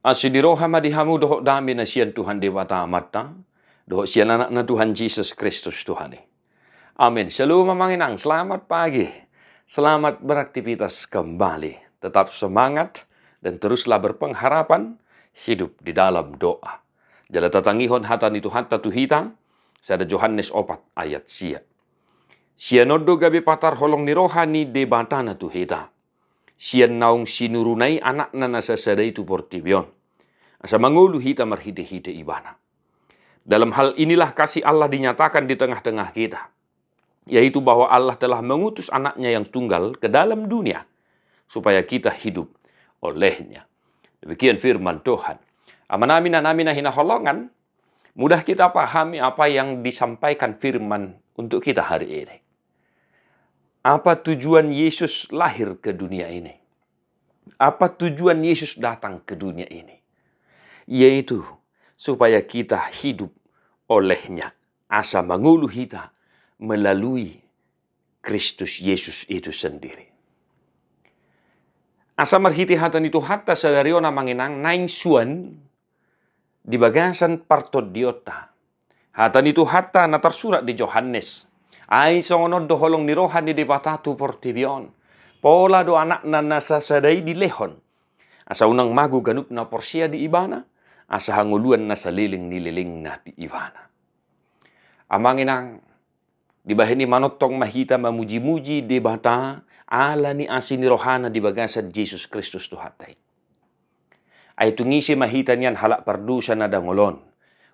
Asidiroha madihamu dohok dami na siyan Tuhan Dewata Amata, dohok siyan anak na Tuhan Yesus Kristus Tuhani. Amin. Shalom mamanginang, selamat pagi. Selamat beraktivitas kembali. Tetap semangat dan teruslah berpengharapan hidup di dalam doa. Jala tatangihon hatan itu hatta tuhita, sada Yohanes 4 ayat sia. Sianodo gabi patar holong nirohani debatana tuhita. Sian naung sinurunai anak na nasasadai itu portibion. Asa mangulu hita marhide-hide ibana. Dalam hal inilah kasih Allah dinyatakan di tengah-tengah kita. Yaitu bahwa Allah telah mengutus anaknya yang tunggal ke dalam dunia. Supaya kita hidup olehnya. Demikian firman Tuhan. Amanamina hinaholongan. Mudah kita pahami apa yang disampaikan firman untuk kita hari ini. Apa tujuan Yesus lahir ke dunia ini? Apa tujuan Yesus datang ke dunia ini? Yaitu supaya kita hidup olehnya. Asa mangulu kita melalui Kristus Yesus itu sendiri. Asa marhiti hatan itu hatta sadariona manginang naing suan di bagasan partodiota. Hatan itu hatta na tersurat di Yohanes. Ai songono do holong nirohan di batatu portibion. Pola do anak na nasasadai di lehon. Asa unang magu ganup na porsia di ibana. Asa hanguluan na saliling nililing na di ibana. Amanginang dibahini manotong mahita mamuji-muji di bata ala ni asin nirohana di bagasan Jesus Kristus Tuhatay. Ay tungisi mahita niyan halak pardusa na dangolon.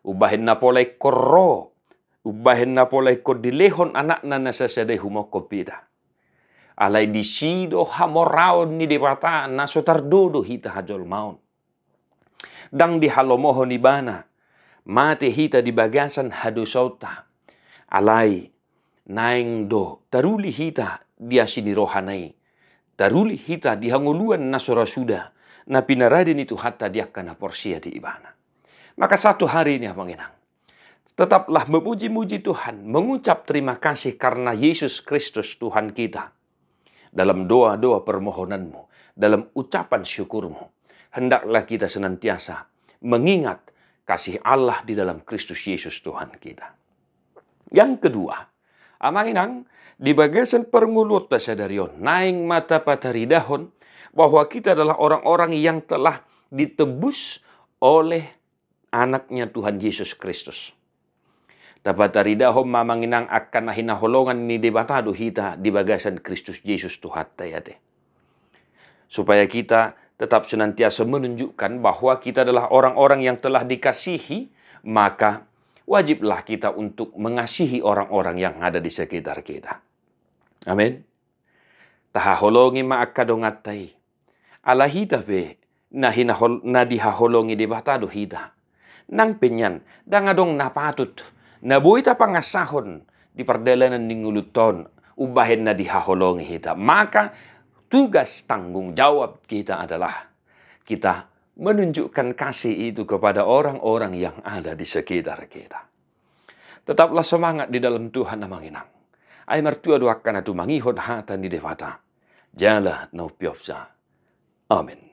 Ubahin na polay korro. Ubahin na polay ko dilehon anak na nasasaday humokopida. Alay disido hamoraon ni dibata na sotardodo hita hajol maun. Dang di halomoho ni bana. Mate hita di bagasan hadusauta. Alay naing do taruli hita dia sinirohanay. Taruli hita dihanguluan na sorasuda. Na pinaradin itu hatta dia kana porsia di ibana. Maka satu hari ini manginang. Tetaplah memuji-muji Tuhan, mengucap terima kasih karena Yesus Kristus Tuhan kita. Dalam doa-doa permohonanmu, dalam ucapan syukurmu, hendaklah kita senantiasa mengingat kasih Allah di dalam Kristus Yesus Tuhan kita. Yang kedua, amanginang, di bagasan perngulot tasadarion, naing mata pataridahon, bahwa kita adalah orang-orang yang telah ditebus oleh anaknya Tuhan Yesus Kristus. Dapat taridahom mamanginang akan hinaholongan ni debatado hita di bagasan Kristus Yesus Tuhan tayade. Supaya kita tetap senantiasa menunjukkan bahwa kita adalah orang-orang yang telah dikasihi, maka wajiblah kita untuk mengasihi orang-orang yang ada di sekitar kita. Amin. Tahaholongi maakadongatay. Ala hita be na dihaholongi debatado hita. Nang penyan, dangadong napatut. Nabuhi ta pangasahon di perdalanan ninguluton, ubahin na dihaholongi hita. Maka tugas tanggung jawab kita adalah kita menunjukkan kasih itu kepada orang-orang yang ada di sekitar kita. Tetaplah semangat di dalam Tuhan namanginang. Ay martua doakan atu mangihon hatan di devata. Jala no piopsa. Amin.